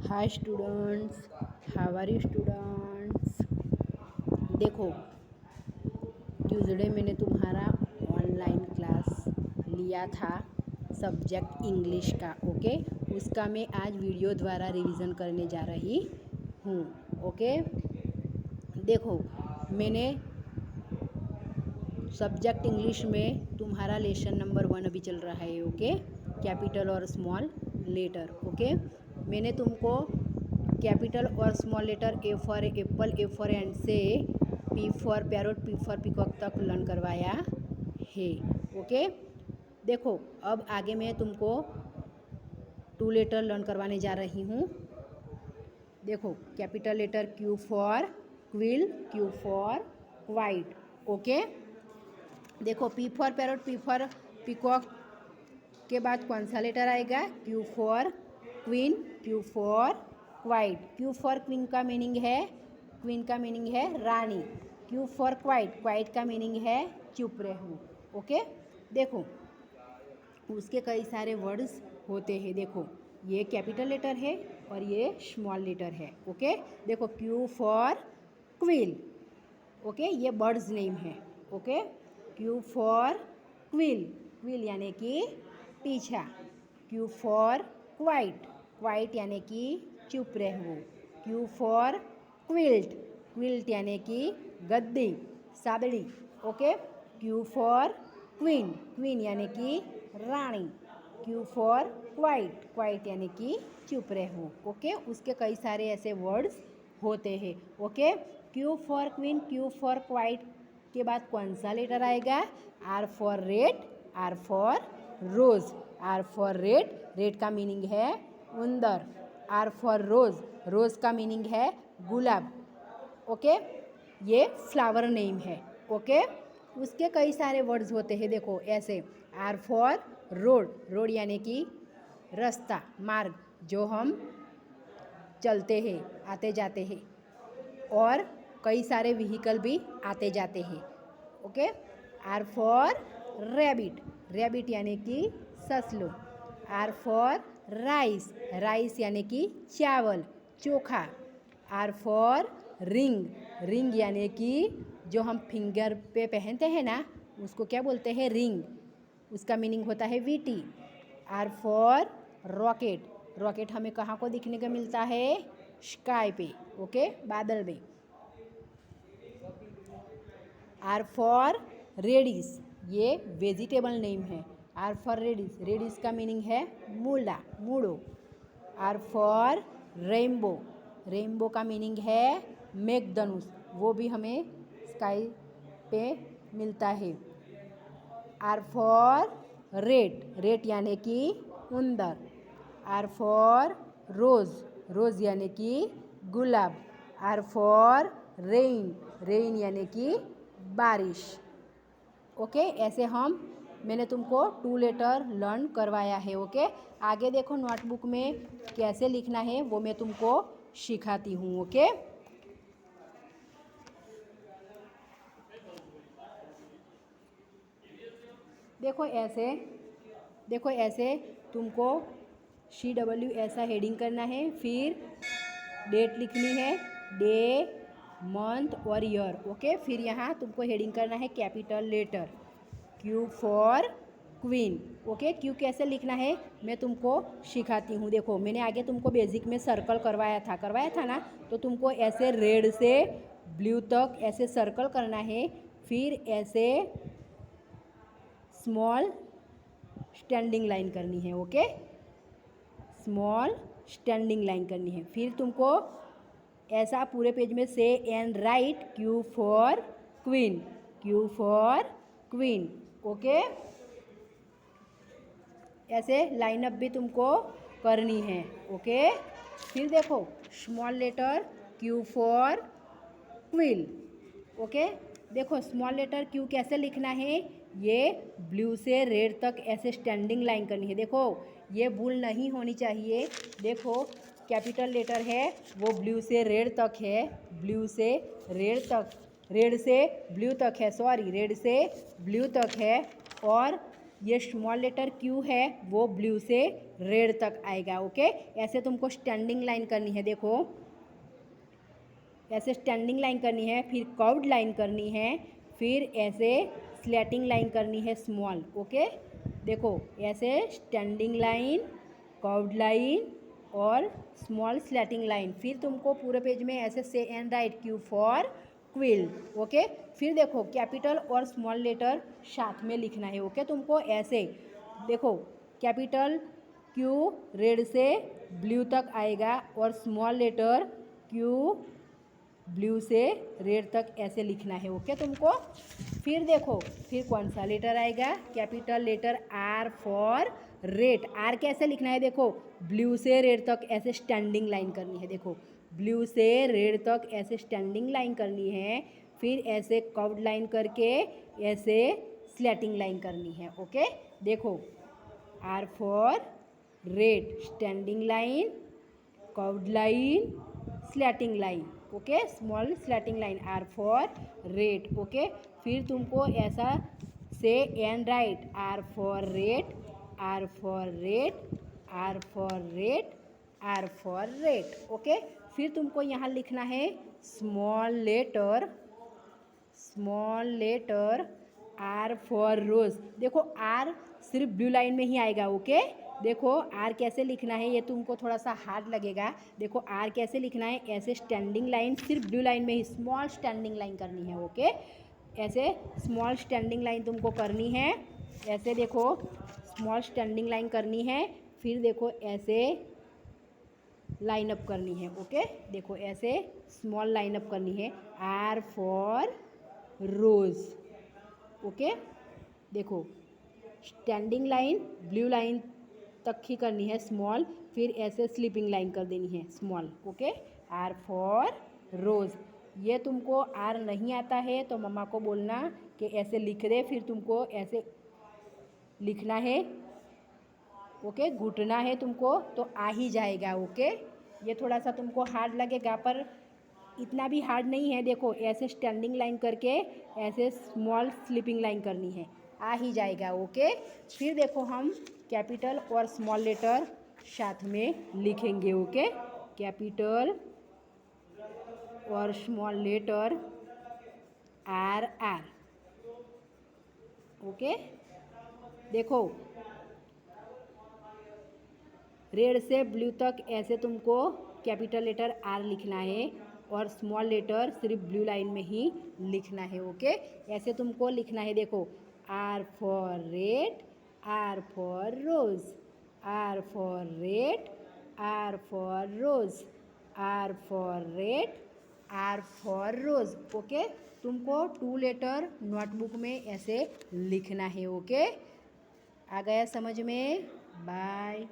Hi students, how are you students. देखो, Tuesday मैंने तुम्हारा ऑनलाइन क्लास लिया था सब्जेक्ट इंग्लिश का। ओके, उसका मैं आज वीडियो द्वारा रिवीजन करने जा रही हूँ। ओके, देखो मैंने सब्जेक्ट इंग्लिश में तुम्हारा लेसन नंबर 1 अभी चल रहा है। ओके, कैपिटल और स्मॉल लेटर। ओके, मैंने तुमको कैपिटल और small letter A for apple, A for ant से P for parrot, P for peacock तक लर्न करवाया है। ओके, देखो अब आगे मैं तुमको 2 लेटर लर्न करवाने जा रही हूँ। देखो, capital letter Q for quill, Q for quite. Okay, देखो P for parrot, P for peacock के बाद कौन सा लेटर आएगा? Q for queen, Q for quite. Q for queen का मीनिंग है, क्वीन का मीनिंग है रानी। क्यू फॉर क्वाइट, क्वाइट का मीनिंग है चुप रहो। ओके, देखो उसके कई सारे वर्ड्स होते हैं। देखो ये कैपिटल लेटर है और ये स्मॉल लेटर है। ओके, देखो क्यू फॉर क्विल। ओके, ये बर्ड्स नेम है। Okay, Q for quill, quill यानी कि पीछा। क्यू फॉर क्वाइट, क्वाइट यानी कि चुप रहो। क्यू फॉर क्विल्ट, क्विल्ट यानी कि गद्दी, Sadri. Okay, Q for queen, queen यानी कि रानी। क्यू फॉर क्वाइट, क्वाइट यानी कि चुप रहो। ओके, उसके कई सारे ऐसे वर्ड्स होते हैं। Okay, Q for queen, Q for quite के बाद कौन सा लेटर आएगा? R for red, R for rose. R for red, red का मीनिंग है उंदर। आर फॉर रोज, रोज का मीनिंग है गुलाब। ओके, ये फ्लावर नेम है। ओके, उसके कई सारे वर्ड्स होते हैं। देखो ऐसे, आर फॉर रोड, रोड यानी कि रास्ता, मार्ग जो हम चलते हैं, आते जाते हैं, और कई सारे व्हीकल भी आते जाते हैं। Okay, R for rabbit, rabbit यानी कि ससलो। आर फॉर राइस, राइस यानी कि चावल, चोखा। आर फॉर रिंग, रिंग यानी कि जो हम फिंगर पे पहनते हैं ना, उसको क्या बोलते हैं? रिंग। उसका मीनिंग होता है वीटी। आर फॉर रॉकेट, रॉकेट हमें कहाँ को दिखने को मिलता है? स्काई पे। ओके, बादल में। आर फॉर रेडिस, ये वेजिटेबल नेम है। आर फॉर रेडिस, रेडिस का मीनिंग है मूला, मूड़ो। आर फॉर रेनबो, रेनबो का मीनिंग है मेघधनुष, वो भी हमें स्काई पे मिलता है। आर फॉर रेड, रेड यानी कि उंदर। आर फॉर रोज, रोज यानी कि गुलाब। आर फॉर रेन, रेन यानी कि बारिश। ओके, ऐसे मैंने तुमको 2 लेटर लर्न करवाया है। ओके, आगे देखो नोटबुक में कैसे लिखना है वो मैं तुमको सिखाती हूँ। ओके, देखो ऐसे, देखो ऐसे तुमको CW ऐसा हेडिंग करना है, फिर डेट लिखनी है, डे, मंथ और ईयर। ओके, फिर यहाँ तुमको हेडिंग करना है capital letter, Q for queen. Okay, Q कैसे लिखना है मैं तुमको सिखाती हूँ। देखो मैंने आगे तुमको बेसिक में सर्कल करवाया था ना, तो तुमको ऐसे रेड से ब्लू तक ऐसे सर्कल करना है, फिर ऐसे स्मॉल स्टैंडिंग लाइन करनी है। ओके, स्मॉल स्टैंडिंग लाइन करनी है। फिर तुमको ऐसा पूरे पेज में से and write Q for queen, Q for queen. Okay, ऐसे लाइनअप भी तुमको करनी है। ओके, फिर देखो small letter Q for quill. Okay, देखो स्मॉल लेटर क्यू कैसे लिखना है, ये ब्लू से रेड तक ऐसे स्टैंडिंग लाइन करनी है। देखो ये भूल नहीं होनी चाहिए। देखो कैपिटल लेटर है वो ब्लू से रेड तक है, ब्लू से रेड तक, रेड से ब्लू तक है, सॉरी रेड से ब्लू तक है, और ये स्मॉल लेटर क्यू है वो ब्लू से रेड तक आएगा। ओके, ऐसे तुमको स्टैंडिंग लाइन करनी है। देखो ऐसे स्टैंडिंग लाइन करनी है, फिर कर्व्ड लाइन करनी है, फिर ऐसे स्लैटिंग लाइन करनी है स्मॉल। ओके, देखो ऐसे स्टैंडिंग लाइन, कर्व्ड लाइन और स्मॉल स्लैटिंग लाइन। फिर तुमको पूरे पेज में ऐसे से and write Q for quill. Okay, फिर देखो कैपिटल और स्मॉल लेटर साथ में लिखना है। ओके, तुमको ऐसे देखो कैपिटल क्यू रेड से ब्लू तक आएगा और स्मॉल लेटर क्यू ब्लू से रेड तक ऐसे लिखना है। ओके तुमको, फिर देखो फिर कौन सा लेटर आएगा, capital letter R for red. R कैसे लिखना है, देखो ब्लू से रेड तक ऐसे स्टैंडिंग लाइन करनी है। देखो ब्लू से रेड तक ऐसे स्टैंडिंग लाइन करनी है, फिर ऐसे कर्व्ड लाइन करके ऐसे स्लैटिंग लाइन करनी है। ओके, देखो R for red, standing line, curved line, slanting line. Okay, small slanting line R for red. Okay, फिर तुमको ऐसा से and write R for red, R for red, R for red, R for red. Okay, फिर तुमको यहाँ लिखना है small letter, small letter R for rose. देखो आर सिर्फ ब्लू लाइन में ही आएगा। ओके, देखो आर कैसे लिखना है, ये तुमको थोड़ा सा हार्ड लगेगा। देखो आर कैसे लिखना है, ऐसे स्टैंडिंग लाइन सिर्फ ब्लू लाइन में ही स्मॉल स्टैंडिंग लाइन करनी है। ओके, ऐसे स्मॉल स्टैंडिंग लाइन तुमको करनी है। ऐसे देखो स्मॉल स्टैंडिंग लाइन करनी है, फिर देखो ऐसे लाइन अप करनी है। ओके, देखो ऐसे स्मॉल लाइन अप करनी है आर फॉर रोज। ओके, देखो स्टैंडिंग लाइन ब्लू लाइन तक ही करनी है स्मॉल, फिर ऐसे स्लीपिंग लाइन कर देनी है स्मॉल। ओके, आर फॉर रोज। ये तुमको आर नहीं आता है तो मम्मा को बोलना कि ऐसे लिख दे, फिर तुमको ऐसे लिखना है। ओके, घुटना है तुमको तो आ ही जाएगा। ओके, ये थोड़ा सा तुमको हार्ड लगेगा पर इतना भी हार्ड नहीं है। देखो ऐसे स्टैंडिंग लाइन करके ऐसे स्मॉल स्लीपिंग लाइन करनी है, आ ही जाएगा। ओके, फिर देखो हम कैपिटल और स्मॉल लेटर साथ में लिखेंगे। ओके, कैपिटल और small letter R R. Okay, देखो रेड से ब्लू तक ऐसे तुमको कैपिटल लेटर आर लिखना है और स्मॉल लेटर सिर्फ ब्लू लाइन में ही लिखना है। ओके, ऐसे तुमको लिखना है। देखो R for red, R for rose, R for red, R for rose, R for red, R for rose. Okay, तुमको 2 लेटर नोटबुक में ऐसे लिखना है। ओके, आ गया समझ में? बाय।